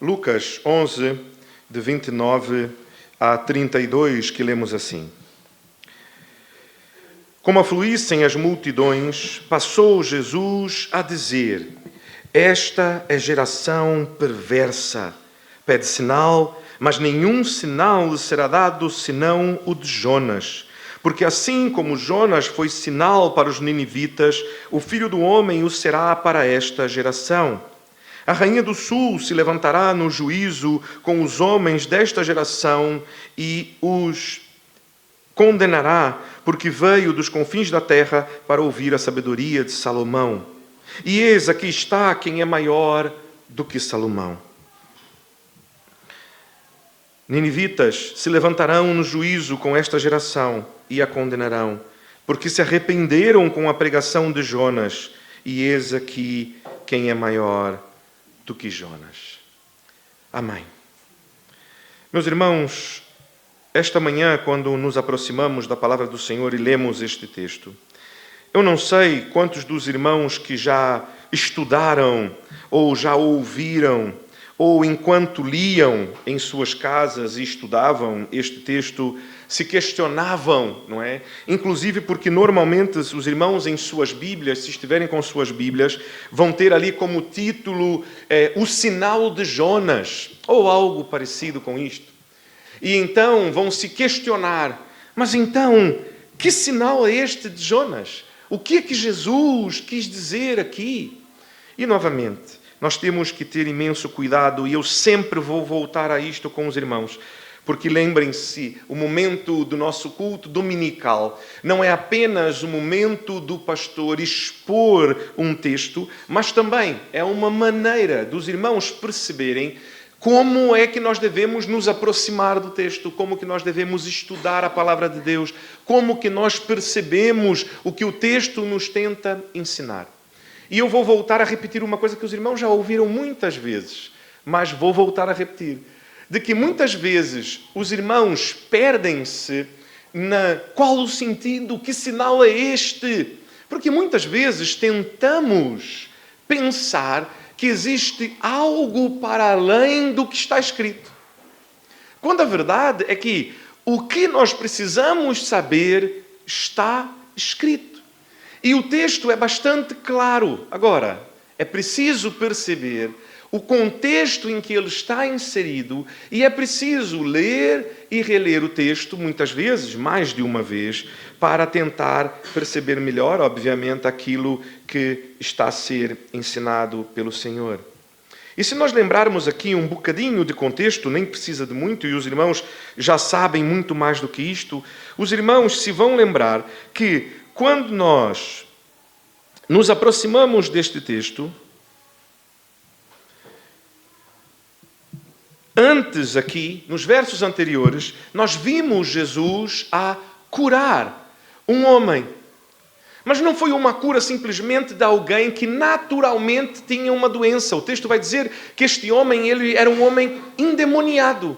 Lucas 11, de 29 a 32, que lemos assim. Como afluíssem as multidões, passou Jesus a dizer: Esta é geração perversa. Pede sinal, mas nenhum sinal lhe será dado senão o de Jonas. Porque assim como Jonas foi sinal para os ninivitas, o Filho do Homem o será para esta geração. A rainha do sul se levantará no juízo com os homens desta geração e os condenará, porque veio dos confins da terra para ouvir a sabedoria de Salomão. E eis, aqui está quem é maior do que Salomão. Ninivitas se levantarão no juízo com esta geração e a condenarão, porque se arrependeram com a pregação de Jonas. E eis aqui quem é maior do que Jonas. Amém. Meus irmãos, esta manhã, quando nos aproximamos da palavra do Senhor e lemos este texto, eu não sei quantos dos irmãos que já estudaram, ou já ouviram, ou enquanto liam em suas casas e estudavam este texto, se questionavam, não é? Inclusive porque normalmente os irmãos em suas Bíblias, se estiverem com suas Bíblias, vão ter ali como título o sinal de Jonas, ou algo parecido com isto. E então vão se questionar, mas então, que sinal é este de Jonas? O que é que Jesus quis dizer aqui? E novamente, nós temos que ter imenso cuidado, e eu sempre vou voltar a isto com os irmãos, porque lembrem-se, o momento do nosso culto dominical não é apenas o momento do pastor expor um texto, mas também é uma maneira dos irmãos perceberem como é que nós devemos nos aproximar do texto, como que nós devemos estudar a palavra de Deus, como que nós percebemos o que o texto nos tenta ensinar. E eu vou voltar a repetir uma coisa que os irmãos já ouviram muitas vezes, mas vou voltar a repetir. De que muitas vezes os irmãos perdem-se na qual o sentido, que sinal é este? Porque muitas vezes tentamos pensar que existe algo para além do que está escrito. Quando a verdade é que o que nós precisamos saber está escrito. E o texto é bastante claro. Agora, é preciso perceber o contexto em que ele está inserido e é preciso ler e reler o texto, muitas vezes, mais de uma vez, para tentar perceber melhor, obviamente, aquilo que está a ser ensinado pelo Senhor. E se nós lembrarmos aqui um bocadinho de contexto, nem precisa de muito, e os irmãos já sabem muito mais do que isto, os irmãos se vão lembrar que quando nós nos aproximamos deste texto, antes aqui, nos versos anteriores, nós vimos Jesus a curar um homem. Mas não foi uma cura simplesmente de alguém que naturalmente tinha uma doença. O texto vai dizer que este homem, ele era um homem endemoniado.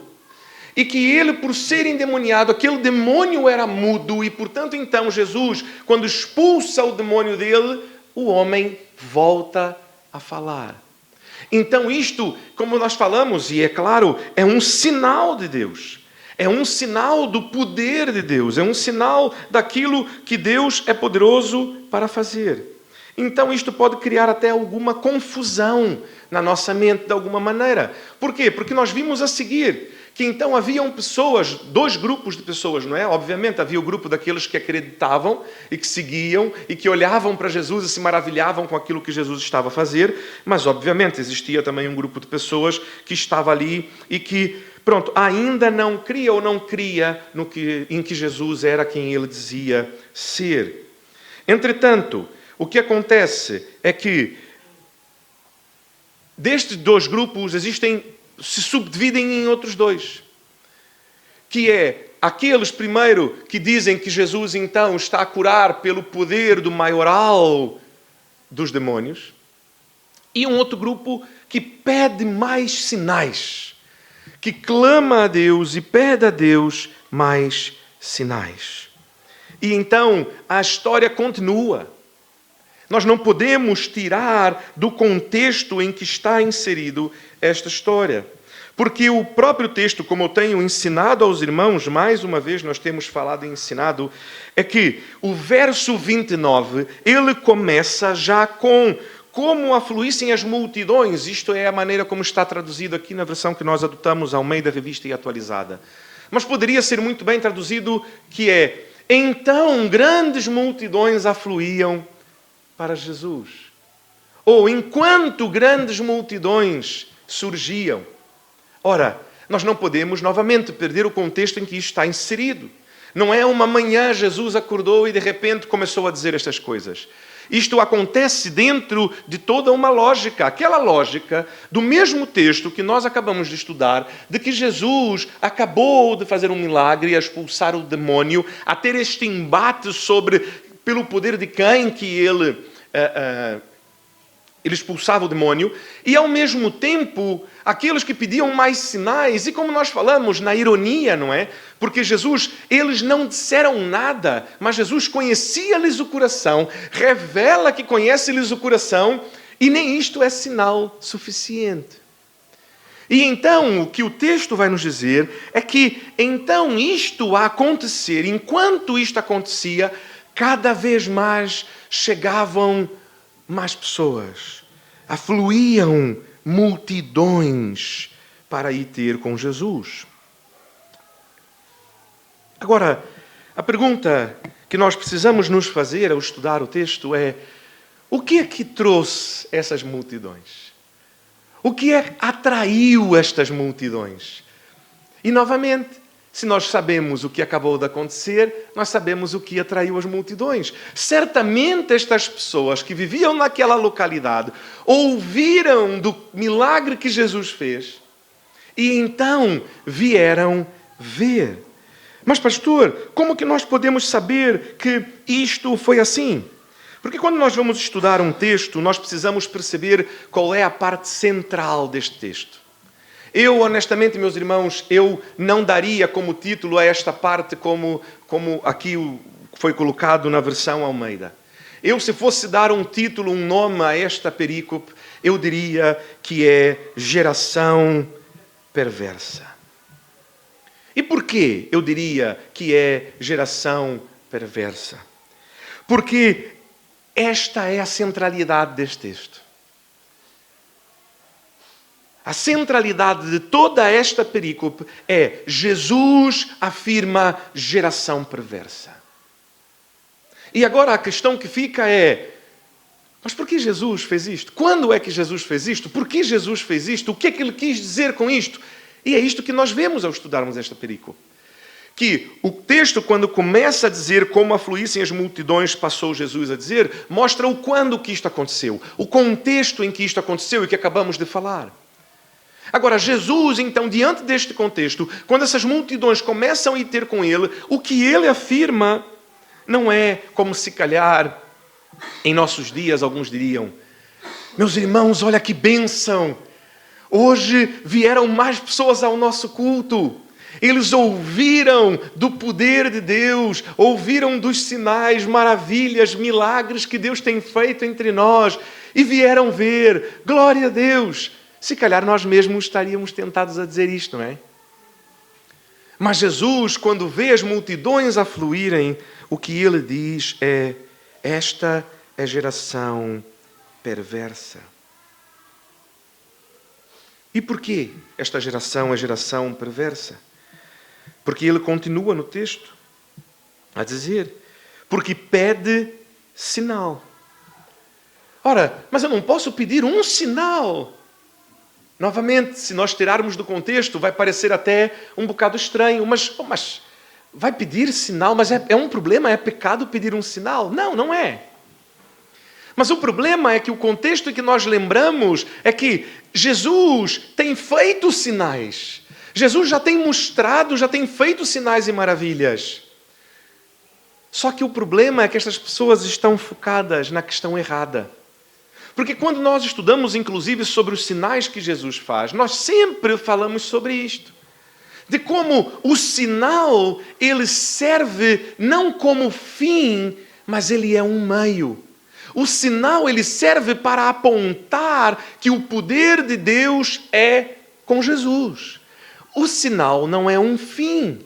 E que ele, por ser endemoniado, aquele demônio era mudo. E, portanto, então, Jesus, quando expulsa o demônio dele, o homem volta a falar. Então isto, como nós falamos, e é claro, é um sinal de Deus. É um sinal do poder de Deus. É um sinal daquilo que Deus é poderoso para fazer. Então isto pode criar até alguma confusão na nossa mente de alguma maneira. Por quê? Porque nós vimos a seguir que então haviam pessoas, dois grupos de pessoas, não é? Obviamente havia o grupo daqueles que acreditavam e que seguiam e que olhavam para Jesus e se maravilhavam com aquilo que Jesus estava a fazer, mas obviamente existia também um grupo de pessoas que estava ali e que, pronto, ainda não cria ou não cria em que Jesus era quem ele dizia ser. Entretanto, o que acontece é que destes dois grupos se subdividem em outros dois, que é aqueles primeiro que dizem que Jesus então está a curar pelo poder do maioral dos demônios, e um outro grupo que pede mais sinais, que clama a Deus e pede a Deus mais sinais. E então a história continua. Nós não podemos tirar do contexto em que está inserido esta história. Porque o próprio texto, como eu tenho ensinado aos irmãos, mais uma vez nós temos falado e ensinado, é que o verso 29, ele começa já com como afluíssem as multidões. Isto é a maneira como está traduzido aqui na versão que nós adotamos, Almeida Revista e Atualizada. Mas poderia ser muito bem traduzido que é: então grandes multidões afluíam para Jesus. Ou enquanto grandes multidões surgiam. Ora, nós não podemos novamente perder o contexto em que isto está inserido. Não é uma manhã Jesus acordou e de repente começou a dizer estas coisas. Isto acontece dentro de toda uma lógica, aquela lógica do mesmo texto que nós acabamos de estudar, de que Jesus acabou de fazer um milagre, a expulsar o demônio, a ter este embate sobre, pelo poder de quem que ele expulsava o demônio, e ao mesmo tempo, aqueles que pediam mais sinais, e como nós falamos, na ironia, não é? Porque Jesus, eles não disseram nada, mas Jesus conhecia-lhes o coração, revela que conhece-lhes o coração, e nem isto é sinal suficiente. E então, o que o texto vai nos dizer é que, então, isto a acontecer, enquanto isto acontecia, cada vez mais chegavam mais pessoas, afluíam multidões para ir ter com Jesus. Agora, a pergunta que nós precisamos nos fazer ao estudar o texto é: o que é que trouxe essas multidões? O que é que atraiu estas multidões? E novamente, se nós sabemos o que acabou de acontecer, nós sabemos o que atraiu as multidões. Certamente estas pessoas que viviam naquela localidade ouviram do milagre que Jesus fez e então vieram ver. Mas pastor, como que nós podemos saber que isto foi assim? Porque quando nós vamos estudar um texto, nós precisamos perceber qual é a parte central deste texto. Eu, honestamente, meus irmãos, eu não daria como título a esta parte como aqui foi colocado na versão Almeida. Eu, se fosse dar um título, um nome a esta perícope, eu diria que é Geração Perversa. E porquê eu diria que é Geração Perversa? Porque esta é a centralidade deste texto. A centralidade de toda esta perícope é: Jesus afirma geração perversa. E agora a questão que fica é: mas por que Jesus fez isto? Quando é que Jesus fez isto? Por que Jesus fez isto? O que é que ele quis dizer com isto? E é isto que nós vemos ao estudarmos esta perícope. Que o texto, quando começa a dizer como afluíssem as multidões, passou Jesus a dizer, mostra o quando que isto aconteceu, o contexto em que isto aconteceu e que acabamos de falar. Agora, Jesus, então, diante deste contexto, quando essas multidões começam a ir ter com ele, o que ele afirma não é como se calhar, em nossos dias, alguns diriam: meus irmãos, olha que bênção! Hoje vieram mais pessoas ao nosso culto. Eles ouviram do poder de Deus, ouviram dos sinais, maravilhas, milagres que Deus tem feito entre nós e vieram ver. Glória a Deus! Se calhar nós mesmos estaríamos tentados a dizer isto, não é? Mas Jesus, quando vê as multidões afluírem, o que ele diz é: esta é geração perversa. E porquê esta geração é geração perversa? Porque ele continua no texto a dizer: porque pede sinal. Ora, mas eu não posso pedir um sinal. Novamente, se nós tirarmos do contexto, vai parecer até um bocado estranho. Mas vai pedir sinal? Mas é um problema? É pecado pedir um sinal? Não, não é. Mas o problema é que o contexto que nós lembramos é que Jesus tem feito sinais. Jesus já tem mostrado, já tem feito sinais e maravilhas. Só que o problema é que estas pessoas estão focadas na questão errada. Porque quando nós estudamos, inclusive, sobre os sinais que Jesus faz, nós sempre falamos sobre isto. De como o sinal, ele serve não como fim, mas ele é um meio. O sinal, ele serve para apontar que o poder de Deus é com Jesus. O sinal não é um fim.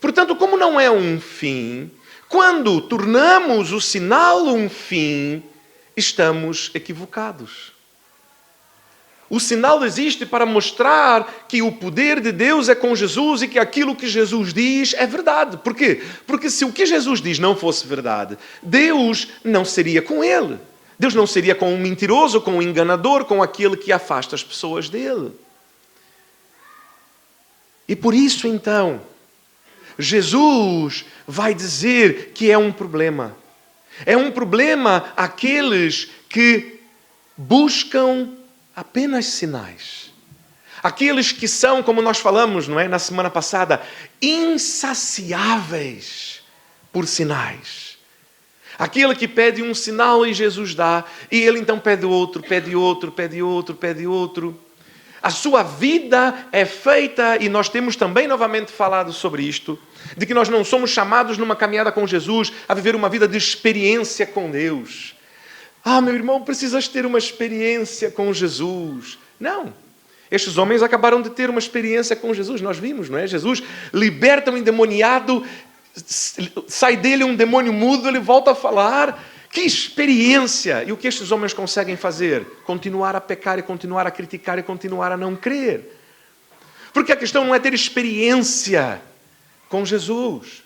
Portanto, como não é um fim, quando tornamos o sinal um fim, estamos equivocados. O sinal existe para mostrar que o poder de Deus é com Jesus e que aquilo que Jesus diz é verdade. Por quê? Porque se o que Jesus diz não fosse verdade, Deus não seria com ele. Deus não seria com um mentiroso, com um enganador, com aquele que afasta as pessoas dele. E por isso, então, Jesus vai dizer que é um problema. É um problema aqueles que buscam apenas sinais. Aqueles que são, como nós falamos, não é, na semana passada, insaciáveis por sinais. Aquele que pede um sinal e Jesus dá, e ele então pede outro, pede outro, pede outro, pede outro. A sua vida é feita, e nós temos também novamente falado sobre isto, de que nós não somos chamados numa caminhada com Jesus a viver uma vida de experiência com Deus. Ah, meu irmão, precisas ter uma experiência com Jesus. Não. Estes homens acabaram de ter uma experiência com Jesus. Nós vimos, não é? Jesus liberta um endemoniado, sai dele um demônio mudo, ele volta a falar. Que experiência! E o que estes homens conseguem fazer? Continuar a pecar e continuar a criticar e continuar a não crer. Porque a questão não é ter experiência com Jesus.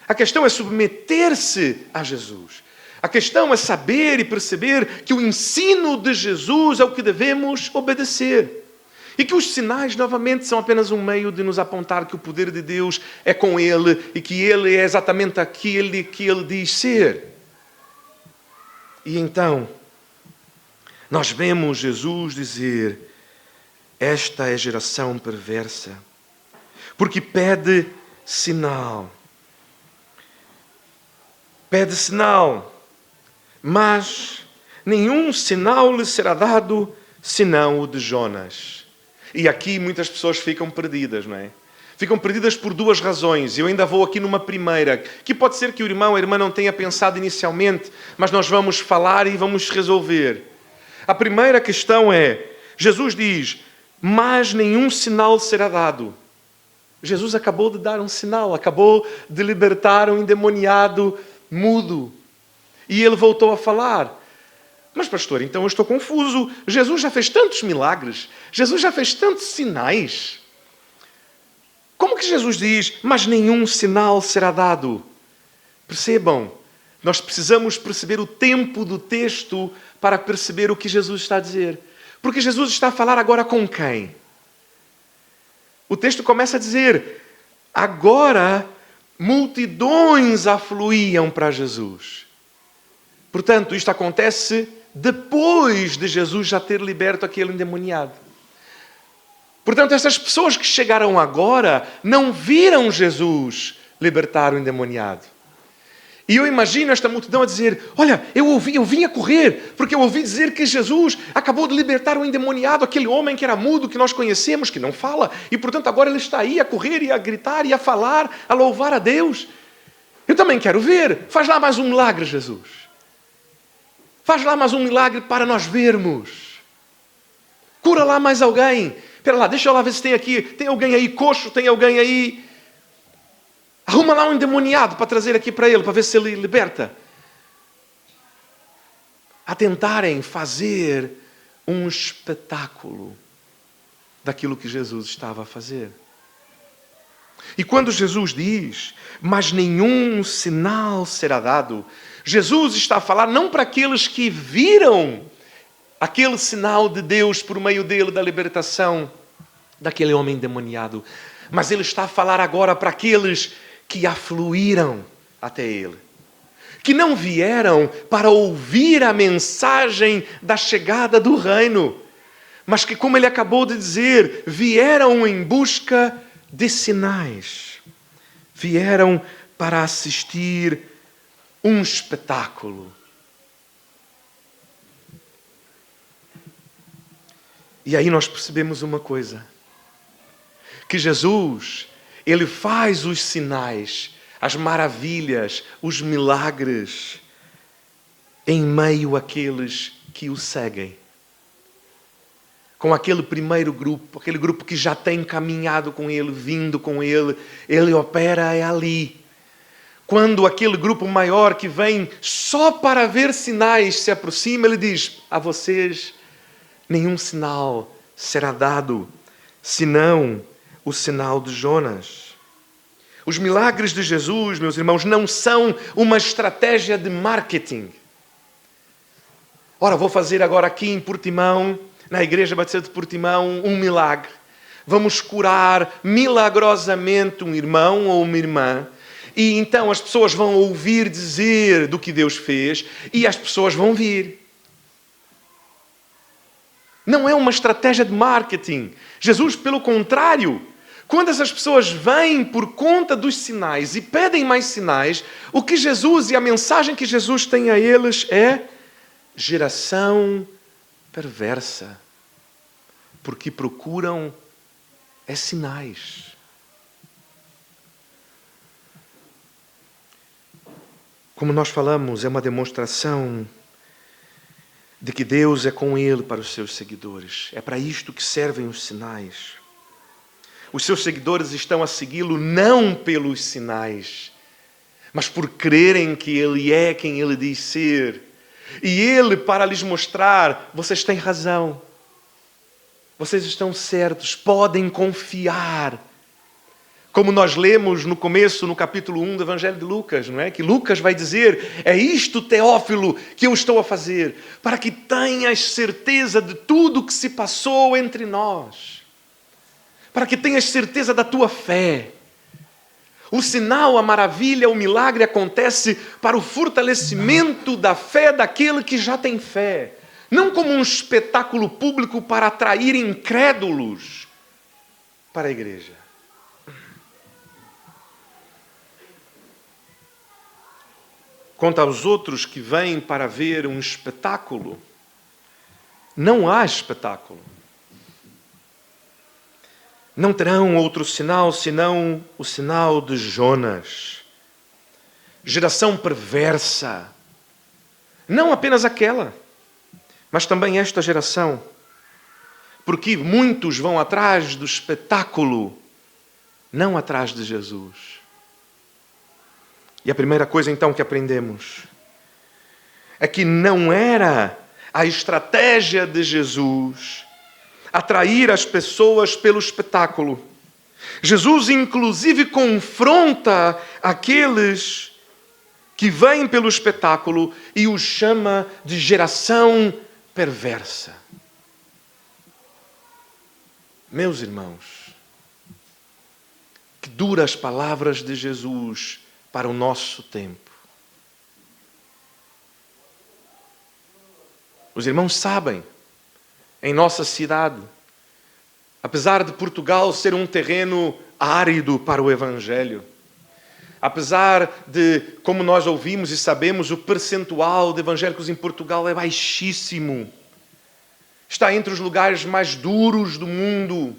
A questão é submeter-se a Jesus. A questão é saber e perceber que o ensino de Jesus é o que devemos obedecer. E que os sinais, novamente, são apenas um meio de nos apontar que o poder de Deus é com Ele e que Ele é exatamente aquele que Ele diz ser. E então, nós vemos Jesus dizer: esta é geração perversa, porque pede sinal. Pede sinal, mas nenhum sinal lhe será dado, senão o de Jonas. E aqui muitas pessoas ficam perdidas, não é? Ficam perdidas por duas razões. Eu ainda vou aqui numa primeira, que pode ser que o irmão ou a irmã não tenha pensado inicialmente, mas nós vamos falar e vamos resolver. A primeira questão é, Jesus diz, mas nenhum sinal será dado. Jesus acabou de dar um sinal, acabou de libertar um endemoniado mudo. E ele voltou a falar. Mas pastor, então eu estou confuso. Jesus já fez tantos milagres, Jesus já fez tantos sinais. Como que Jesus diz, mas nenhum sinal será dado? Percebam, nós precisamos perceber o tempo do texto para perceber o que Jesus está a dizer. Porque Jesus está a falar agora com quem? O texto começa a dizer, agora multidões afluíam para Jesus. Portanto, isto acontece depois de Jesus já ter liberto aquele endemoniado. Portanto, essas pessoas que chegaram agora não viram Jesus libertar o endemoniado. E eu imagino esta multidão a dizer, olha, eu vim a correr, porque eu ouvi dizer que Jesus acabou de libertar o endemoniado, aquele homem que era mudo, que nós conhecemos, que não fala, e portanto agora ele está aí a correr e a gritar e a falar, a louvar a Deus. Eu também quero ver. Faz lá mais um milagre, Jesus. Faz lá mais um milagre para nós vermos. Cura lá mais alguém. Espera lá, deixa eu lá ver se tem alguém aí coxo, tem alguém aí. Arruma lá um endemoniado para trazer aqui para ele, para ver se ele liberta. A tentarem fazer um espetáculo daquilo que Jesus estava a fazer. E quando Jesus diz, mas nenhum sinal será dado, Jesus está a falar não para aqueles que viram aquele sinal de Deus por meio dele, da libertação daquele homem endemoniado. Mas ele está a falar agora para aqueles que afluíram até ele. Que não vieram para ouvir a mensagem da chegada do reino. Mas que, como ele acabou de dizer, vieram em busca de sinais. Vieram para assistir um espetáculo. E aí nós percebemos uma coisa. Que Jesus, ele faz os sinais, as maravilhas, os milagres. em meio àqueles que o seguem. Com aquele primeiro grupo, aquele grupo que já tem caminhado com ele, vindo com ele, ele opera ali. Quando aquele grupo maior que vem só para ver sinais se aproxima, ele diz: a vocês nenhum sinal será dado, senão o sinal de Jonas. Os milagres de Jesus, meus irmãos, não são uma estratégia de marketing. Ora, vou fazer agora aqui em Portimão, na Igreja Batista de Portimão, um milagre. Vamos curar milagrosamente um irmão ou uma irmã. E então as pessoas vão ouvir dizer do que Deus fez e as pessoas vão vir. Não é uma estratégia de marketing. Jesus, pelo contrário, quando essas pessoas vêm por conta dos sinais e pedem mais sinais, o que Jesus e a mensagem que Jesus tem a eles é geração perversa, porque procuram sinais. Como nós falamos, é uma demonstração de que Deus é com ele para os seus seguidores. É para isto que servem os sinais. Os seus seguidores estão a segui-lo não pelos sinais, mas por crerem que ele é quem ele diz ser. E ele, para lhes mostrar, vocês têm razão. Vocês estão certos, podem confiar. Como nós lemos no começo, no capítulo 1 do Evangelho de Lucas, não é? Que Lucas vai dizer: é isto, Teófilo, que eu estou a fazer, para que tenhas certeza de tudo o que se passou entre nós. Para que tenhas certeza da tua fé. O sinal, a maravilha, o milagre acontece para o fortalecimento da fé daquele que já tem fé. Não como um espetáculo público para atrair incrédulos para a igreja. Quanto aos outros que vêm para ver um espetáculo, não há espetáculo. Não terão outro sinal senão o sinal de Jonas. Geração perversa. Não apenas aquela, mas também esta geração. Porque muitos vão atrás do espetáculo, não atrás de Jesus. E a primeira coisa então que aprendemos é que não era a estratégia de Jesus atrair as pessoas pelo espetáculo. Jesus inclusive confronta aqueles que vêm pelo espetáculo e os chama de geração perversa. Meus irmãos, que duras palavras de Jesus para o nosso tempo. Os irmãos sabem, em nossa cidade, apesar de Portugal ser um terreno árido para o Evangelho, apesar de, como nós ouvimos e sabemos, o percentual de evangélicos em Portugal é baixíssimo, está entre os lugares mais duros do mundo.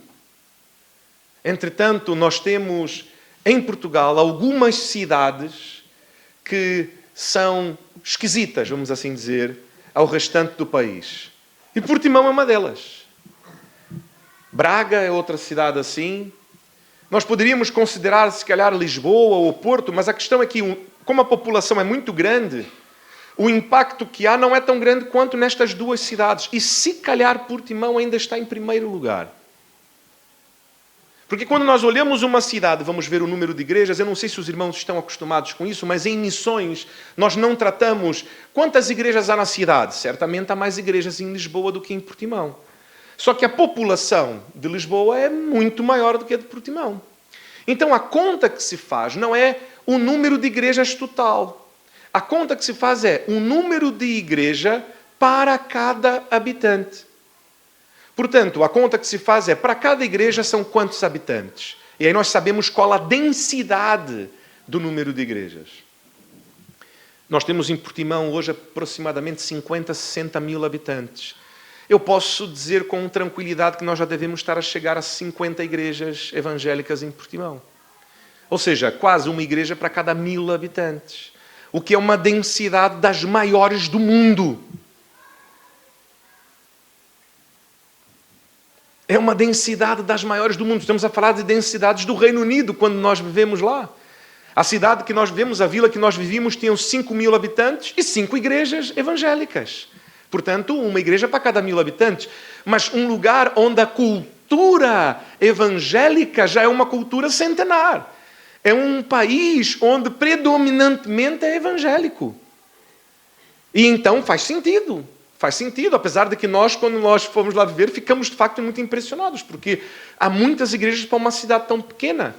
Entretanto, nós temos em Portugal algumas cidades que são esquisitas, vamos assim dizer, ao restante do país. E Portimão é uma delas. Braga é outra cidade assim. Nós poderíamos considerar, se calhar, Lisboa ou Porto, mas a questão é que, como a população é muito grande, o impacto que há não é tão grande quanto nestas duas cidades. E se calhar Portimão ainda está em primeiro lugar. Porque quando nós olhamos uma cidade, vamos ver o número de igrejas, eu não sei se os irmãos estão acostumados com isso, mas em missões nós não tratamos quantas igrejas há na cidade. Certamente há mais igrejas em Lisboa do que em Portimão. Só que a população de Lisboa é muito maior do que a de Portimão. Então a conta que se faz não é o número de igrejas total. A conta que se faz é o número de igreja para cada habitante. Portanto, a conta que se faz é, para cada igreja são quantos habitantes? E aí nós sabemos qual a densidade do número de igrejas. Nós temos em Portimão hoje aproximadamente 50, 60 mil habitantes. Eu posso dizer com tranquilidade que nós já devemos estar a chegar a 50 igrejas evangélicas em Portimão. Ou seja, quase uma igreja para cada 1000 habitantes. o que é uma densidade das maiores do mundo. É uma densidade das maiores do mundo. Estamos a falar de densidades do Reino Unido, quando nós vivemos lá. A cidade que nós vivemos, a vila que nós vivíamos, tinha 5.000 habitantes e 5 igrejas evangélicas. Portanto, uma igreja para cada 1.000 habitantes. Mas um lugar onde a cultura evangélica já é uma cultura centenar. É um país onde predominantemente é evangélico. E então faz sentido. Faz sentido, apesar de que nós, quando nós fomos lá viver, ficamos de facto muito impressionados, porque há muitas igrejas para uma cidade tão pequena.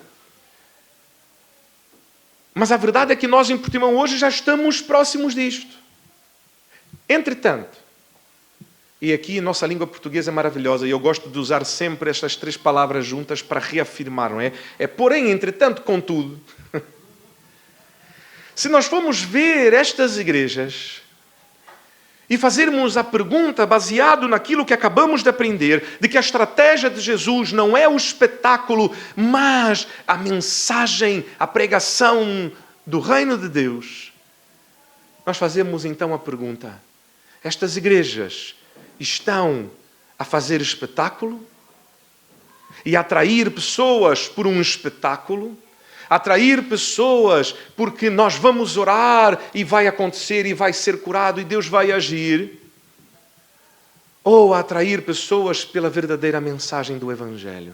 Mas a verdade é que nós em Portimão hoje já estamos próximos disto. Entretanto, e aqui a nossa língua portuguesa é maravilhosa, e eu gosto de usar sempre estas 3 palavras juntas para reafirmar, não é? É porém, entretanto, contudo. Se nós formos ver estas igrejas e fazermos a pergunta baseado naquilo que acabamos de aprender, de que a estratégia de Jesus não é o espetáculo, mas a mensagem, a pregação do reino de Deus, nós fazemos então a pergunta: estas igrejas estão a fazer espetáculo e a atrair pessoas por um espetáculo? Atrair pessoas porque nós vamos orar e vai acontecer e vai ser curado e Deus vai agir? Ou atrair pessoas pela verdadeira mensagem do Evangelho?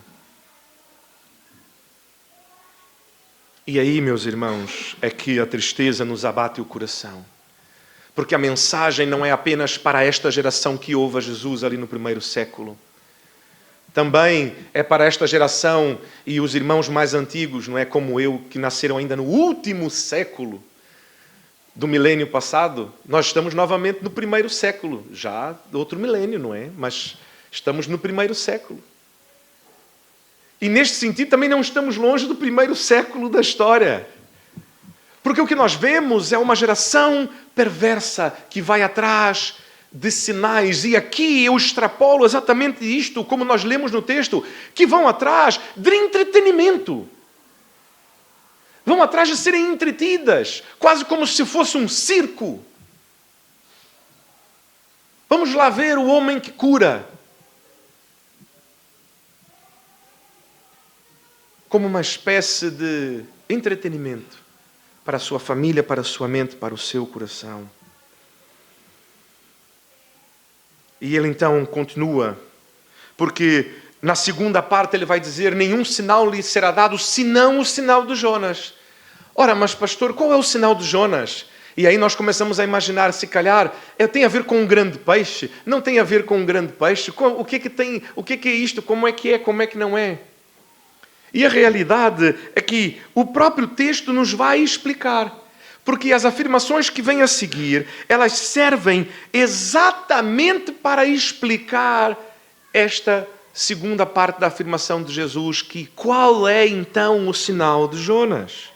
E aí, meus irmãos, é que a tristeza nos abate o coração. Porque a mensagem não é apenas para esta geração que ouve a Jesus ali no primeiro século. Também é para esta geração e os irmãos mais antigos, não é como eu, que nasceram ainda no último século do milênio passado. Nós estamos novamente no primeiro século, já outro milênio, não é? Mas estamos no primeiro século. E neste sentido também não estamos longe do primeiro século da história. Porque o que nós vemos é uma geração perversa que vai atrás de sinais, e aqui eu extrapolo exatamente isto, como nós lemos no texto, que vão atrás de entretenimento. Vão atrás de serem entretidas, quase como se fosse um circo. Vamos lá ver o homem que cura. Como uma espécie de entretenimento para a sua família, para a sua mente, para o seu coração. E ele então continua, porque na segunda parte ele vai dizer: nenhum sinal lhe será dado, senão o sinal de Jonas. Ora, mas pastor, qual é o sinal de Jonas? E aí nós começamos a imaginar, se calhar, tem a ver com um grande peixe? Não tem a ver com um grande peixe? O que é que tem? O que é isto? Como é que não é? E a realidade é que o próprio texto nos vai explicar. Porque as afirmações que vêm a seguir, elas servem exatamente para explicar esta segunda parte da afirmação de Jesus, que qual é então o sinal de Jonas?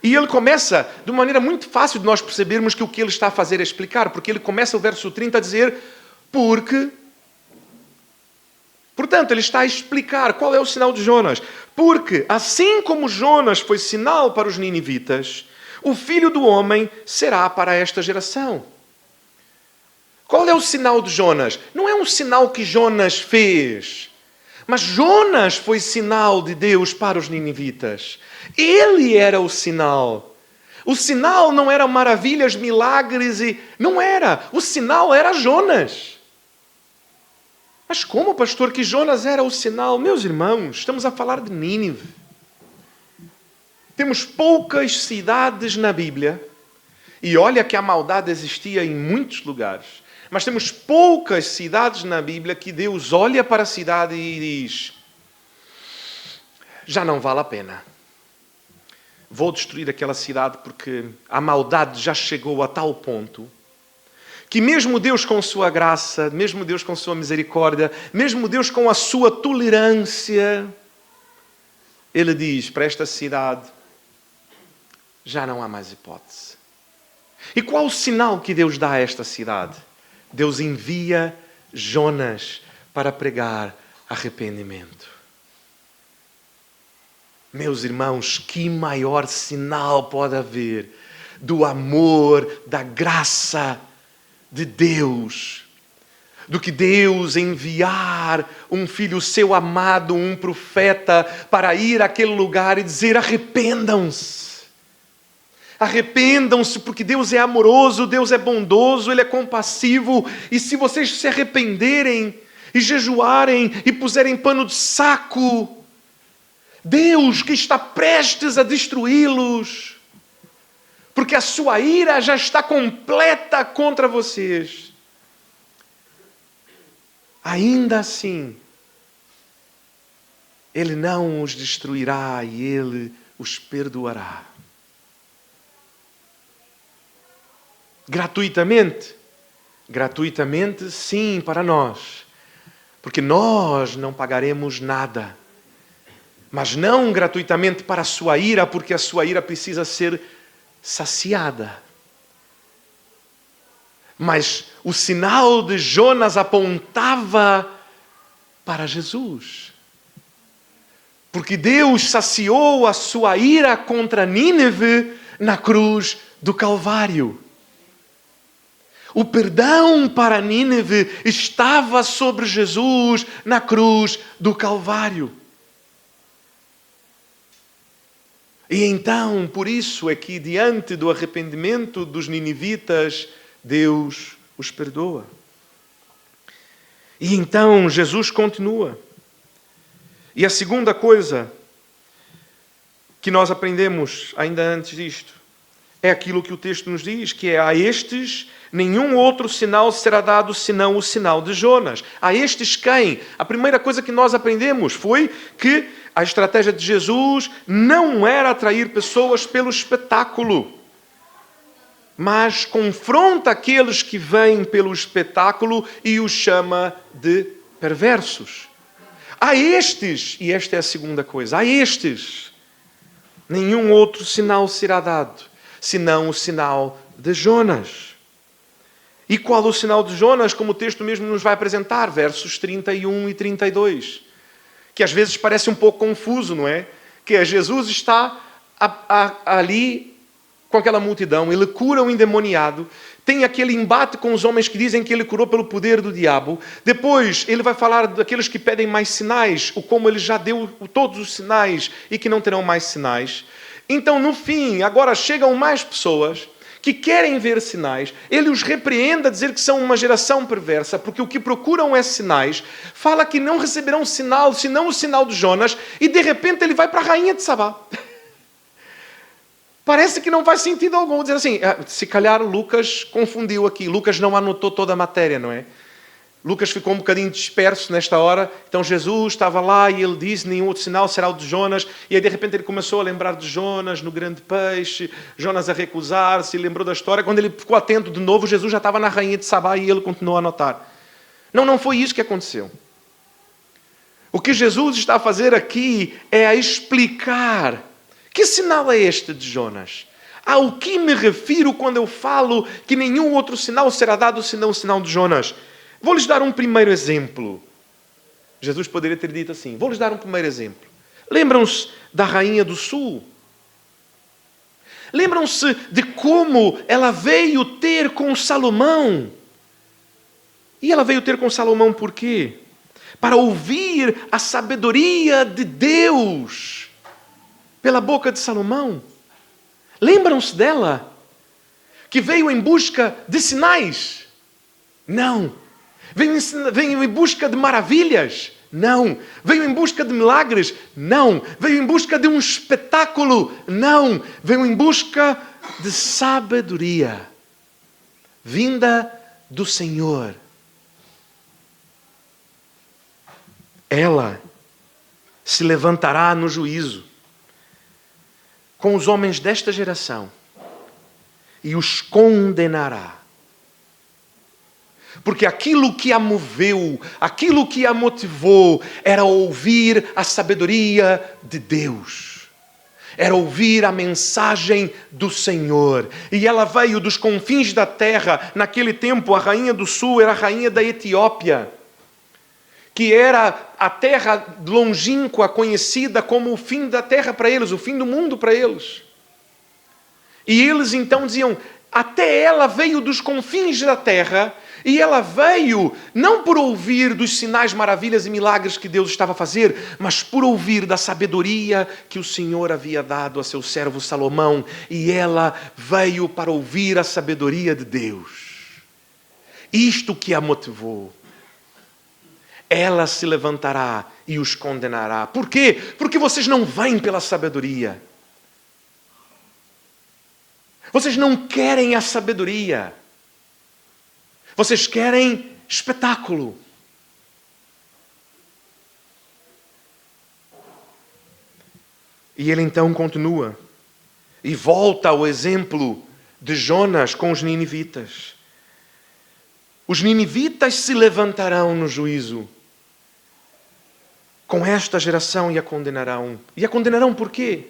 E ele começa, de uma maneira muito fácil de nós percebermos que o que ele está a fazer é explicar, porque ele começa o verso 30 a dizer: porque... Portanto, ele está a explicar qual é o sinal de Jonas. Porque, assim como Jonas foi sinal para os ninivitas, o Filho do Homem será para esta geração. Qual é o sinal de Jonas? Não é um sinal que Jonas fez, mas Jonas foi sinal de Deus para os ninivitas. Ele era o sinal. O sinal não era maravilhas, milagres e... Não era. O sinal era Jonas. Mas como, pastor, que Jonas era o sinal? Meus irmãos, estamos a falar de Nínive. Temos poucas cidades na Bíblia, e olha que a maldade existia em muitos lugares, mas temos poucas cidades na Bíblia que Deus olha para a cidade e diz: já não vale a pena. Vou destruir aquela cidade porque a maldade já chegou a tal ponto que mesmo Deus com sua graça, mesmo Deus com sua misericórdia, mesmo Deus com a sua tolerância, Ele diz para esta cidade: já não há mais hipótese. E qual o sinal que Deus dá a esta cidade? Deus envia Jonas para pregar arrependimento. Meus irmãos, que maior sinal pode haver do amor, da graça de Deus, do que Deus enviar um filho seu amado, um profeta, para ir àquele lugar e dizer: arrependam-se. Arrependam-se, porque Deus é amoroso, Deus é bondoso, Ele é compassivo, e se vocês se arrependerem e jejuarem e puserem pano de saco, Deus que está prestes a destruí-los, porque a sua ira já está completa contra vocês, ainda assim, Ele não os destruirá e Ele os perdoará. Gratuitamente? Gratuitamente, sim, para nós. Porque nós não pagaremos nada. Mas não gratuitamente para a sua ira, porque a sua ira precisa ser saciada. Mas o sinal de Jonas apontava para Jesus. Porque Deus saciou a sua ira contra Nínive na cruz do Calvário. O perdão para Nínive estava sobre Jesus na cruz do Calvário. E então, por isso é que diante do arrependimento dos ninivitas, Deus os perdoa. E então Jesus continua. E a segunda coisa que nós aprendemos ainda antes disto é aquilo que o texto nos diz, que é: a estes nenhum outro sinal será dado senão o sinal de Jonas. A estes quem? A primeira coisa que nós aprendemos foi que a estratégia de Jesus não era atrair pessoas pelo espetáculo, mas confronta aqueles que vêm pelo espetáculo e os chama de perversos. A estes, e esta é a segunda coisa, a estes nenhum outro sinal será dado senão o sinal de Jonas. E qual o sinal de Jonas? Como o texto mesmo nos vai apresentar, versos 31 e 32. Que às vezes parece um pouco confuso, não é? Que Jesus está ali com aquela multidão, ele cura o endemoniado, tem aquele embate com os homens que dizem que ele curou pelo poder do diabo. Depois ele vai falar daqueles que pedem mais sinais, ou como ele já deu todos os sinais e que não terão mais sinais. Então, no fim, agora chegam mais pessoas que querem ver sinais. Ele os repreende a dizer que são uma geração perversa, porque o que procuram é sinais. Fala que não receberão sinal, senão o sinal de Jonas, e de repente ele vai para a rainha de Sabá. Parece que não faz sentido algum. Dizer assim, se calhar Lucas confundiu aqui. Lucas não anotou toda a matéria, não é? Lucas ficou um bocadinho disperso nesta hora. Então Jesus estava lá e ele disse: nenhum outro sinal será o de Jonas. E aí de repente ele começou a lembrar de Jonas no grande peixe, Jonas a recusar-se, e lembrou da história. Quando ele ficou atento de novo, Jesus já estava na rainha de Sabá e ele continuou a anotar. Não foi isso que aconteceu. O que Jesus está a fazer aqui é a explicar: que sinal é este de Jonas? Ao que me refiro quando eu falo que nenhum outro sinal será dado senão o sinal de Jonas? Vou-lhes dar um primeiro exemplo. Jesus poderia ter dito assim: vou-lhes dar um primeiro exemplo. Lembram-se da Rainha do Sul? Lembram-se de como ela veio ter com Salomão? E ela veio ter com Salomão por quê? Para ouvir a sabedoria de Deus pela boca de Salomão. Lembram-se dela? Que veio em busca de sinais? Não. Veio em busca de maravilhas? Não. Veio em busca de milagres? Não. Veio em busca de um espetáculo? Não. Veio em busca de sabedoria vinda do Senhor. Ela se levantará no juízo com os homens desta geração e os condenará. Porque aquilo que a moveu, aquilo que a motivou, era ouvir a sabedoria de Deus. Era ouvir a mensagem do Senhor. E ela veio dos confins da terra. Naquele tempo, a rainha do sul era a rainha da Etiópia, que era a terra longínqua, conhecida como o fim da terra para eles, o fim do mundo para eles. E eles então diziam, até ela veio dos confins da terra, e ela veio não por ouvir dos sinais, maravilhas e milagres que Deus estava a fazer, mas por ouvir da sabedoria que o Senhor havia dado a seu servo Salomão. E ela veio para ouvir a sabedoria de Deus. Isto que a motivou. Ela se levantará e os condenará. Por quê? Porque vocês não vêm pela sabedoria. Vocês não querem a sabedoria. Vocês querem espetáculo. E ele então continua e volta ao exemplo de Jonas com os ninivitas. Os ninivitas se levantarão no juízo com esta geração e a condenarão. E a condenarão por quê?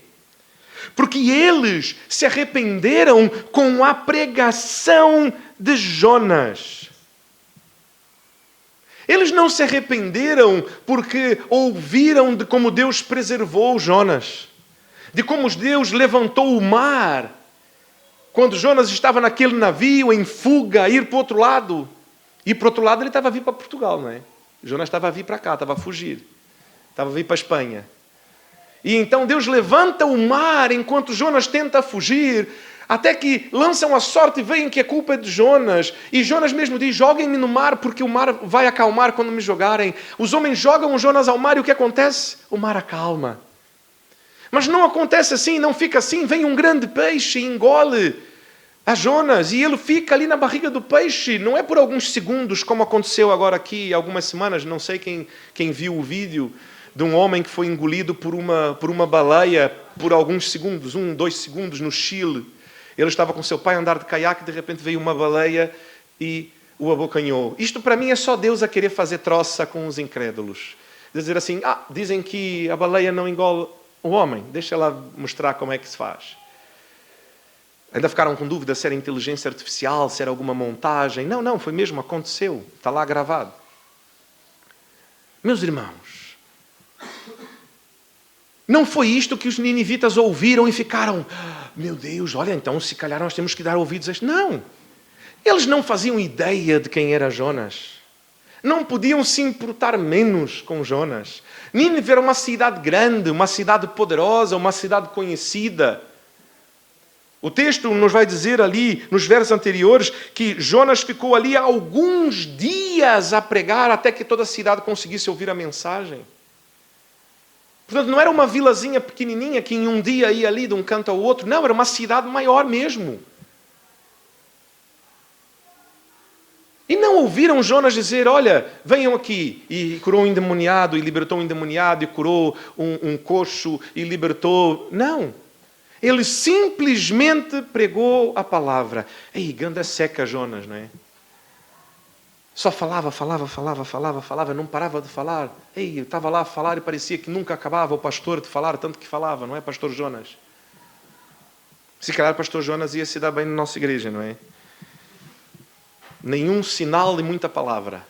Porque eles se arrependeram com a pregação de Jonas. Eles não se arrependeram porque ouviram de como Deus preservou Jonas, de como Deus levantou o mar, quando Jonas estava naquele navio em fuga, a ir para o outro lado. E para o outro lado ele estava a vir para Portugal, não é? Jonas estava a vir para cá, estava a fugir. Estava a vir para a Espanha. E então Deus levanta o mar enquanto Jonas tenta fugir, até que lançam a sorte e veem que a culpa é de Jonas. E Jonas mesmo diz, joguem-me no mar, porque o mar vai acalmar quando me jogarem. Os homens jogam Jonas ao mar e o que acontece? O mar acalma. Mas não acontece assim, não fica assim. Vem um grande peixe e engole a Jonas, e ele fica ali na barriga do peixe. Não é por alguns segundos, como aconteceu agora aqui, algumas semanas, não sei quem viu o vídeo, de um homem que foi engolido por uma baleia por alguns segundos, 1, 2 segundos, no Chile. Ele estava com seu pai a andar de caiaque e de repente veio uma baleia e o abocanhou. Isto para mim é só Deus a querer fazer troça com os incrédulos. Dizer assim, dizem que a baleia não engole o homem, deixa ela mostrar como é que se faz. Ainda ficaram com dúvida se era inteligência artificial, se era alguma montagem. Não, foi mesmo, aconteceu, está lá gravado. Meus irmãos, não foi isto que os ninivitas ouviram e ficaram, meu Deus, olha, então se calhar nós temos que dar ouvidos a isto. Não, eles não faziam ideia de quem era Jonas. Não podiam se importar menos com Jonas. Nínive era uma cidade grande, uma cidade poderosa, uma cidade conhecida. O texto nos vai dizer ali, nos versos anteriores, que Jonas ficou ali alguns dias a pregar até que toda a cidade conseguisse ouvir a mensagem. Portanto, não era uma vilazinha pequenininha que em um dia ia ali de um canto ao outro. Não, era uma cidade maior mesmo. E não ouviram Jonas dizer, olha, venham aqui. E curou um endemoniado, e libertou um endemoniado, e curou um coxo, e libertou. Não. Ele simplesmente pregou a palavra. Ei, ganda seca Jonas, não é? Só falava, não parava de falar. Ei, eu estava lá a falar e parecia que nunca acabava o pastor de falar, tanto que falava, não é, pastor Jonas? Se calhar pastor Jonas ia se dar bem na nossa igreja, não é? Nenhum sinal de muita palavra.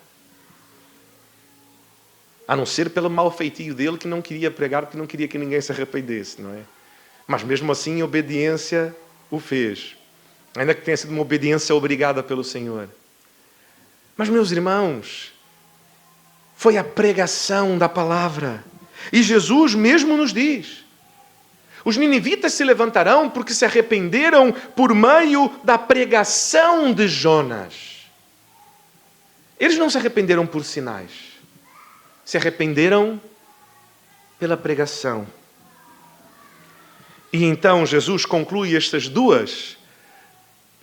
A não ser pelo mau feitio dele, que não queria pregar, porque não queria que ninguém se arrependesse, não é? Mas mesmo assim, a obediência o fez. Ainda que tenha sido uma obediência obrigada pelo Senhor. Mas, meus irmãos, foi a pregação da palavra. E Jesus mesmo nos diz, os ninivitas se levantarão porque se arrependeram por meio da pregação de Jonas. Eles não se arrependeram por sinais. Se arrependeram pela pregação. E então Jesus conclui estas duas.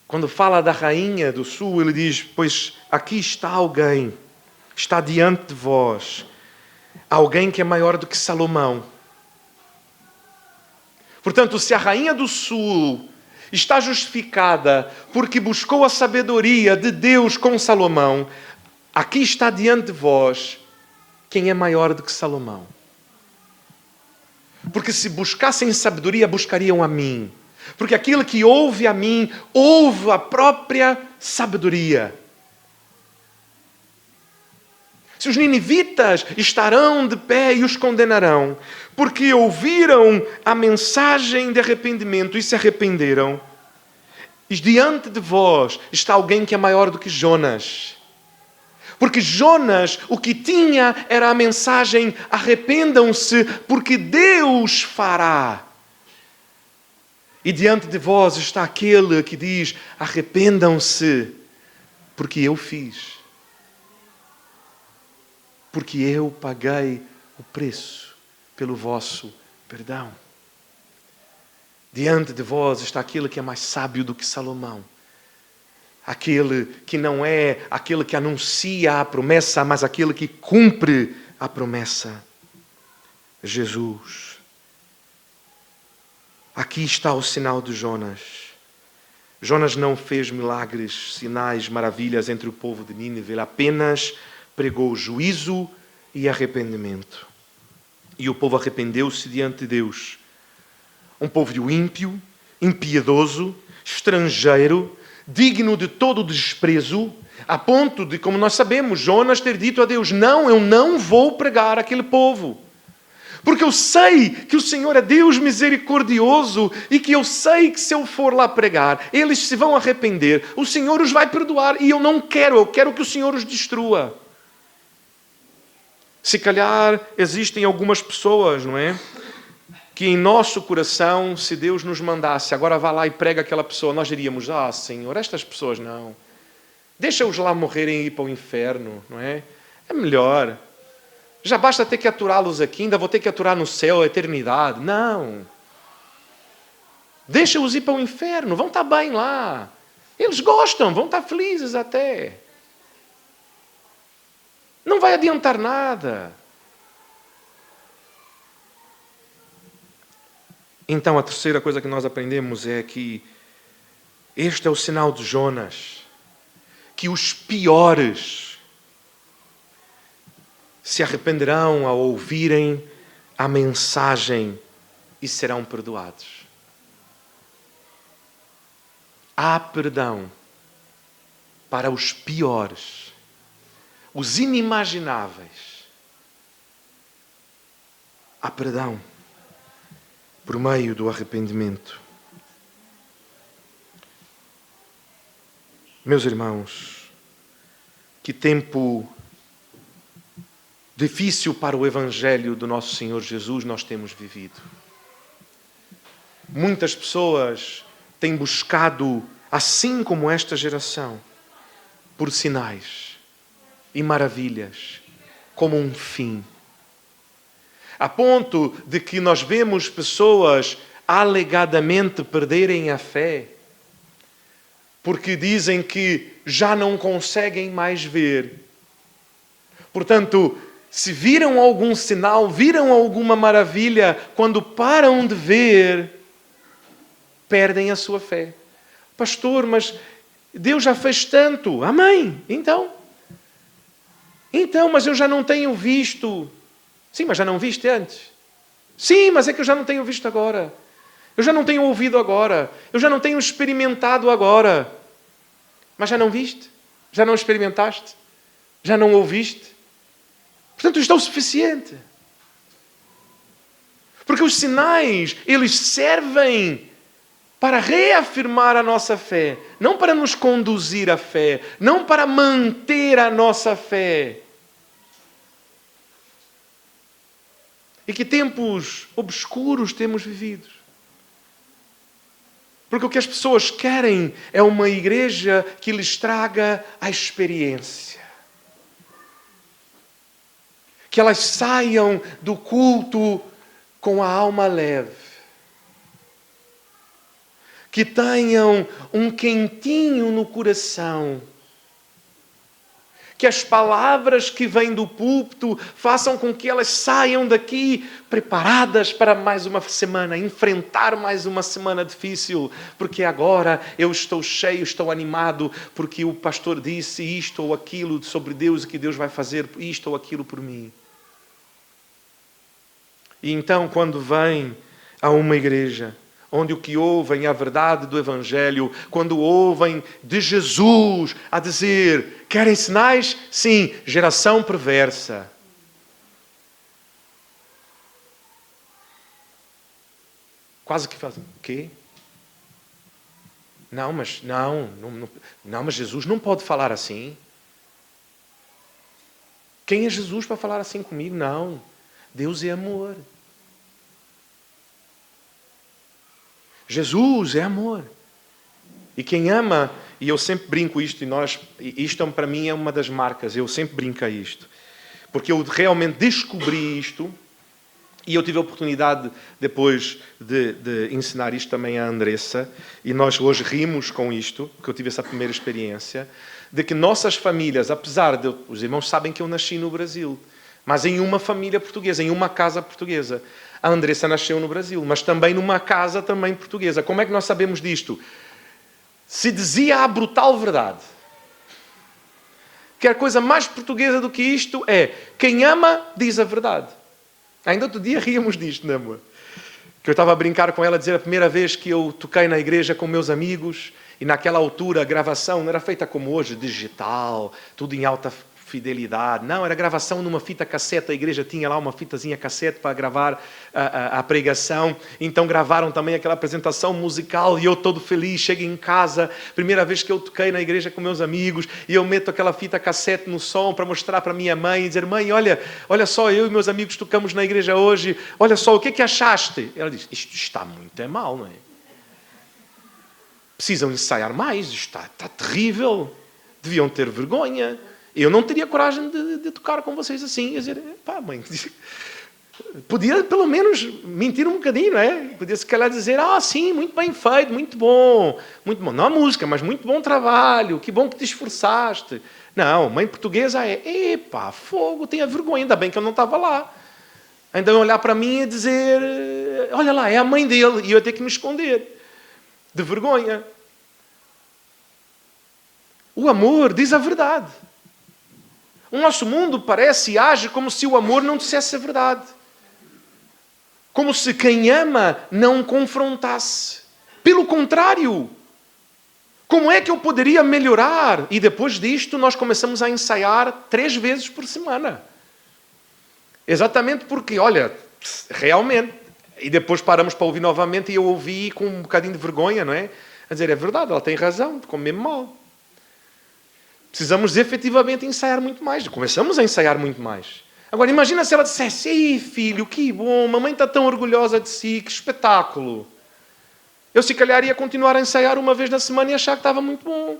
Quando fala da rainha do sul, ele diz, pois aqui está alguém, está diante de vós, alguém que é maior do que Salomão. Portanto, se a rainha do sul está justificada porque buscou a sabedoria de Deus com Salomão, aqui está diante de vós quem é maior do que Salomão. Porque se buscassem sabedoria, buscariam a mim. Porque aquele que ouve a mim, ouve a própria sabedoria. Se os ninivitas estarão de pé e os condenarão, porque ouviram a mensagem de arrependimento e se arrependeram, Diz, diante de vós está alguém que é maior do que Jonas. Porque Jonas, o que tinha era a mensagem: arrependam-se, porque Deus fará. E diante de vós está aquele que diz: arrependam-se, porque eu fiz. Porque eu paguei o preço pelo vosso perdão. Diante de vós está aquele que é mais sábio do que Salomão. Aquele que não é aquele que anuncia a promessa, mas aquele que cumpre a promessa. Jesus. Aqui está o sinal de Jonas. Jonas não fez milagres, sinais, maravilhas entre o povo de Nínive. Ele apenas pregou juízo e arrependimento. E o povo arrependeu-se diante de Deus. Um povo ímpio, impiedoso, estrangeiro, digno de todo desprezo, a ponto de, como nós sabemos, Jonas ter dito a Deus: não, eu não vou pregar aquele povo. Porque eu sei que o Senhor é Deus misericordioso e que eu sei que se eu for lá pregar, eles se vão arrepender, o Senhor os vai perdoar e eu quero que o Senhor os destrua. Se calhar existem algumas pessoas, não é? Que em nosso coração, se Deus nos mandasse, agora vá lá e prega aquela pessoa, nós diríamos: ah, Senhor, estas pessoas não. Deixa-os lá morrerem e ir para o inferno, não é? É melhor. Já basta ter que aturá-los aqui, ainda vou ter que aturar no céu a eternidade. Não. Deixa-os ir para o inferno, vão estar bem lá. Eles gostam, vão estar felizes até. Não vai adiantar nada. Então, a terceira coisa que nós aprendemos é que este é o sinal de Jonas, que os piores se arrependerão ao ouvirem a mensagem e serão perdoados. Há perdão para os piores, os inimagináveis. Há perdão por meio do arrependimento. Meus irmãos, que tempo difícil para o Evangelho do nosso Senhor Jesus nós temos vivido. Muitas pessoas têm buscado, assim como esta geração, por sinais e maravilhas, como um fim. A ponto de que nós vemos pessoas alegadamente perderem a fé, porque dizem que já não conseguem mais ver. Portanto, se viram algum sinal, viram alguma maravilha, quando param de ver, perdem a sua fé. Pastor, mas Deus já fez tanto. Amém. Então, mas eu já não tenho visto. Sim, mas já não viste antes. Sim, mas é que eu já não tenho visto agora. Eu já não tenho ouvido agora. Eu já não tenho experimentado agora. Mas já não viste? Já não experimentaste? Já não ouviste? Portanto, isto é o suficiente. Porque os sinais, eles servem para reafirmar a nossa fé. Não para nos conduzir à fé. Não para manter a nossa fé. E que tempos obscuros temos vivido. Porque o que as pessoas querem é uma igreja que lhes traga a experiência. Que elas saiam do culto com a alma leve. Que tenham um quentinho no coração. Que as palavras que vêm do púlpito façam com que elas saiam daqui preparadas para mais uma semana, enfrentar mais uma semana difícil, porque agora eu estou cheio, estou animado, porque o pastor disse isto ou aquilo sobre Deus e que Deus vai fazer isto ou aquilo por mim. E então, quando vem a uma igreja onde o que ouvem é a verdade do Evangelho, quando ouvem de Jesus a dizer: querem sinais? Sim, geração perversa. Quase que fazem: o quê? Não, mas mas Jesus não pode falar assim. Quem é Jesus para falar assim comigo? Não. Deus é amor. Jesus é amor. E quem ama, e eu sempre brinco isto, isto para mim é uma das marcas, eu sempre brinco a isto. Porque eu realmente descobri isto, e eu tive a oportunidade depois de ensinar isto também à Andressa, e nós hoje rimos com isto, porque eu tive essa primeira experiência, de que nossas famílias, apesar de... Os irmãos sabem que eu nasci no Brasil, mas em uma família portuguesa, em uma casa portuguesa. A Andressa nasceu no Brasil, mas também numa casa também portuguesa. Como é que nós sabemos disto? Se dizia a brutal verdade. Que a coisa mais portuguesa do que isto é: quem ama, diz a verdade. Ainda outro dia ríamos disto, não é, amor? Que eu estava a brincar com ela, a dizer a primeira vez que eu toquei na igreja com meus amigos, e naquela altura a gravação não era feita como hoje, digital, tudo em alta fidelidade. Não, era gravação numa fita cassete. A igreja tinha lá uma fitazinha cassete para gravar a pregação. Então gravaram também aquela apresentação musical e eu todo feliz, chego em casa, primeira vez que eu toquei na igreja com meus amigos, e eu meto aquela fita cassete no som para mostrar para minha mãe e dizer: mãe, olha só, eu e meus amigos tocamos na igreja hoje, olha só, o que é que achaste? Ela diz: isto está muito mal, não é? Precisam ensaiar mais, isto está terrível, deviam ter vergonha. Eu não teria coragem de tocar com vocês assim, e dizer: pá, mãe, podia pelo menos mentir um bocadinho, não é? Podia se calhar dizer: sim, muito bem feito, muito bom, não a música, mas muito bom trabalho, que bom que te esforçaste. Não, mãe portuguesa é: epá, fogo, tenha vergonha, ainda bem que eu não estava lá. Ainda olhar para mim e dizer: olha lá, é a mãe dele, e eu ter que me esconder de vergonha. O amor diz a verdade. O nosso mundo parece e age como se o amor não dissesse a verdade. Como se quem ama não confrontasse. Pelo contrário. Como é que eu poderia melhorar? E depois disto nós começamos a ensaiar 3 vezes por semana. Exatamente porque, olha, realmente... E depois paramos para ouvir novamente e eu ouvi com um bocadinho de vergonha, não é? A dizer: é verdade, ela tem razão, ficou mesmo mal. Precisamos efetivamente ensaiar muito mais. Começamos a ensaiar muito mais. Agora, imagina se ela dissesse: ei, filho, que bom, mamãe está tão orgulhosa de si, que espetáculo. Eu, se calhar, ia continuar a ensaiar uma vez na semana e achar que estava muito bom.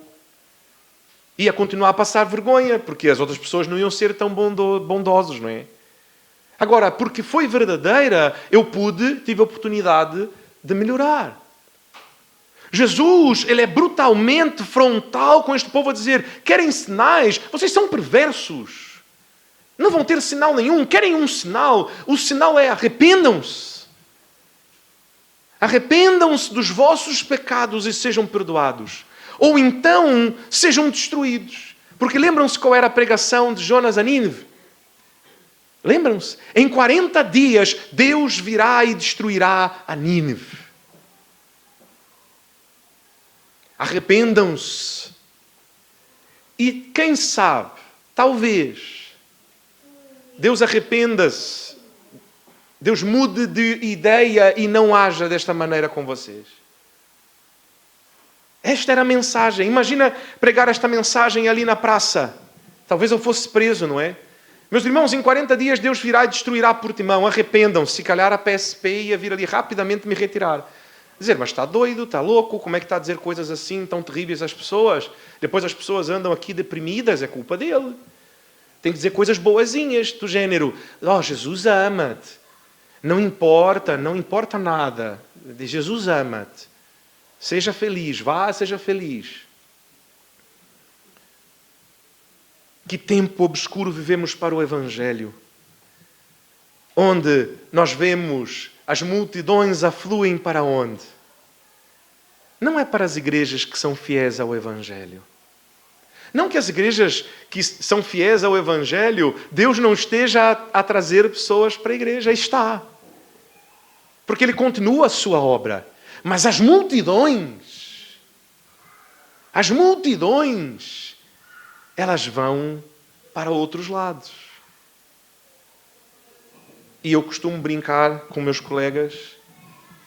Ia continuar a passar vergonha, porque as outras pessoas não iam ser tão bondosos, não é? Agora, porque foi verdadeira, tive a oportunidade de melhorar. Jesus, ele é brutalmente frontal com este povo a dizer: querem sinais? Vocês são perversos. Não vão ter sinal nenhum. Querem um sinal? O sinal é: arrependam-se. Arrependam-se dos vossos pecados e sejam perdoados. Ou então, sejam destruídos. Porque lembram-se qual era a pregação de Jonas a Nínive? Lembram-se? Em 40 dias, Deus virá e destruirá a Nínive. Arrependam-se. E quem sabe, talvez, Deus arrependa-se, Deus mude de ideia e não haja desta maneira com vocês. Esta era a mensagem. Imagina pregar esta mensagem ali na praça. Talvez eu fosse preso, não é? Meus irmãos, em 40 dias Deus virá e destruirá Portimão. Arrependam-se. Se calhar a PSP ia vir ali rapidamente me retirar. Dizer: mas está doido, está louco, como é que está a dizer coisas assim tão terríveis às pessoas? Depois as pessoas andam aqui deprimidas, é culpa dele. Tem que dizer coisas boazinhas, do género: Jesus ama-te. Não importa nada. Jesus ama-te. Seja feliz, seja feliz. Que tempo obscuro vivemos para o Evangelho, onde nós vemos as multidões afluem para onde? Não é para as igrejas que são fiéis ao Evangelho. Não que as igrejas que são fiéis ao Evangelho, Deus não esteja a trazer pessoas para a igreja. Está. Porque Ele continua a sua obra. Mas as multidões, elas vão para outros lados. E eu costumo brincar com meus colegas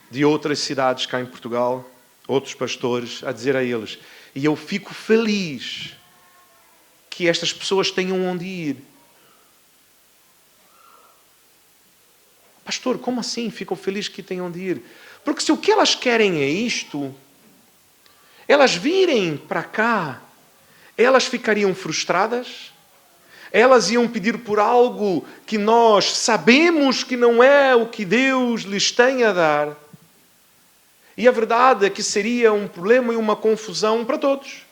de outras cidades cá em Portugal outros pastores, a dizer a eles: e eu fico feliz que estas pessoas tenham onde ir. Pastor, como assim fico feliz que tenham onde ir? Porque se o que elas querem é isto, elas virem para cá, elas ficariam frustradas, elas iam pedir por algo que nós sabemos que não é o que Deus lhes tem a dar. E a verdade é que seria um problema e uma confusão para todos.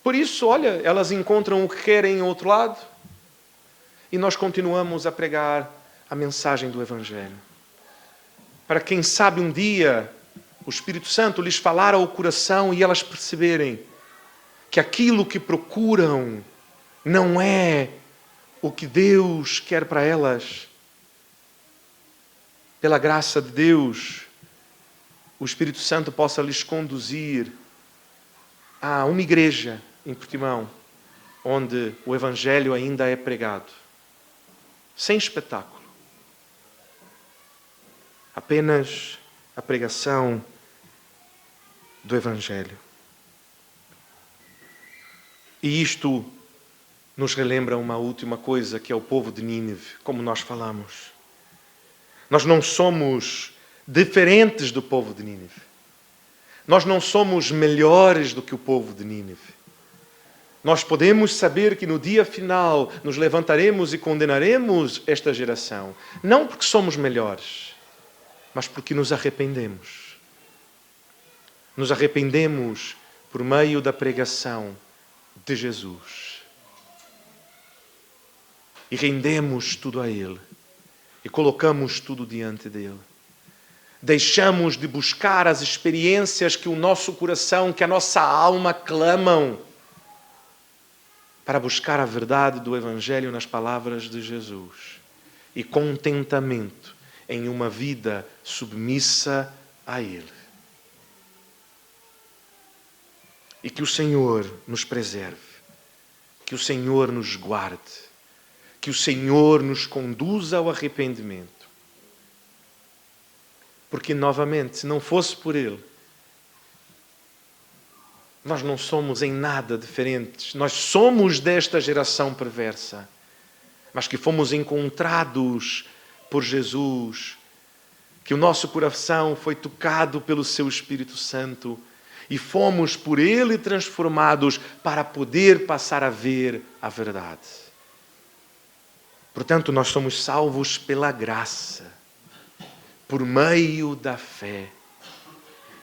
Por isso, olha, elas encontram o que querem em outro lado e nós continuamos a pregar a mensagem do Evangelho. Para quem sabe um dia o Espírito Santo lhes falar ao coração e elas perceberem que aquilo que procuram não é o que Deus quer para elas. Pela graça de Deus, o Espírito Santo possa lhes conduzir a uma igreja em Portimão, onde o Evangelho ainda é pregado, sem espetáculo. Apenas a pregação do Evangelho. E isto nos relembra uma última coisa, que é o povo de Nínive, como nós falamos. Nós não somos diferentes do povo de Nínive. Nós não somos melhores do que o povo de Nínive. Nós podemos saber que no dia final nos levantaremos e condenaremos esta geração. Não porque somos melhores, mas porque nos arrependemos. Nos arrependemos por meio da pregação de Jesus. E rendemos tudo a Ele. E colocamos tudo diante dEle. Deixamos de buscar as experiências que o nosso coração, que a nossa alma clamam, para buscar a verdade do Evangelho nas palavras de Jesus. E contentamento em uma vida submissa a Ele. E que o Senhor nos preserve, que o Senhor nos guarde, que o Senhor nos conduza ao arrependimento. Porque, novamente, se não fosse por Ele, nós não somos em nada diferentes. Nós somos desta geração perversa, mas que fomos encontrados por Jesus, que o nosso coração foi tocado pelo Seu Espírito Santo e fomos por Ele transformados para poder passar a ver a verdade. Portanto, nós somos salvos pela graça, por meio da fé.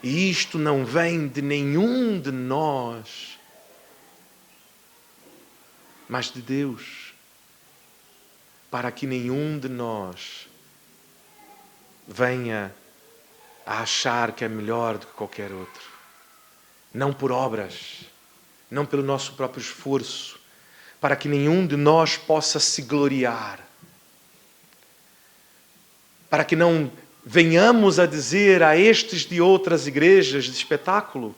E isto não vem de nenhum de nós, mas de Deus, para que nenhum de nós venha a achar que é melhor do que qualquer outro. Não por obras, não pelo nosso próprio esforço, para que nenhum de nós possa se gloriar. Para que não venhamos a dizer a estes de outras igrejas de espetáculo: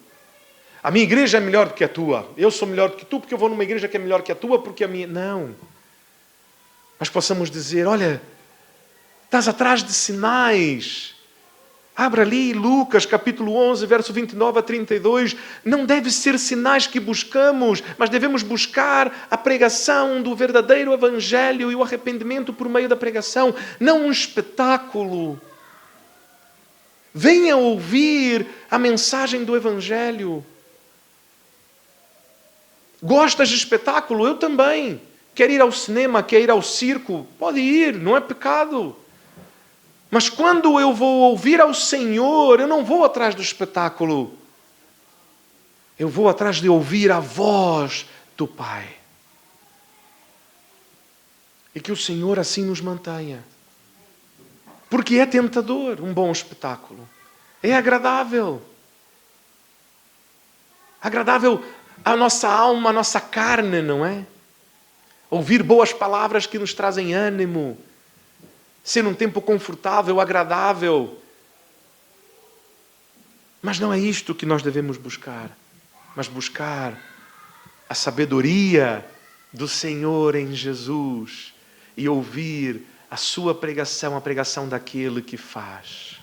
a minha igreja é melhor do que a tua, eu sou melhor do que tu porque eu vou numa igreja que é melhor que a tua, porque a minha... Não. Mas possamos dizer: olha, estás atrás de sinais. Abra ali Lucas capítulo 11, verso 29 a 32. Não deve ser sinais que buscamos, mas devemos buscar a pregação do verdadeiro Evangelho e o arrependimento por meio da pregação, não um espetáculo. Venha ouvir a mensagem do Evangelho. Gostas de espetáculo? Eu também. Quer ir ao cinema, quer ir ao circo? Pode ir, não é pecado. Mas quando eu vou ouvir ao Senhor, eu não vou atrás do espetáculo. Eu vou atrás de ouvir a voz do Pai. E que o Senhor assim nos mantenha. Porque é tentador um bom espetáculo. É agradável. Agradável à nossa alma, à nossa carne, não é? Ouvir boas palavras que nos trazem ânimo. Ser um tempo confortável, agradável. Mas não é isto que nós devemos buscar. Mas buscar a sabedoria do Senhor em Jesus. E ouvir a sua pregação, a pregação daquele que faz.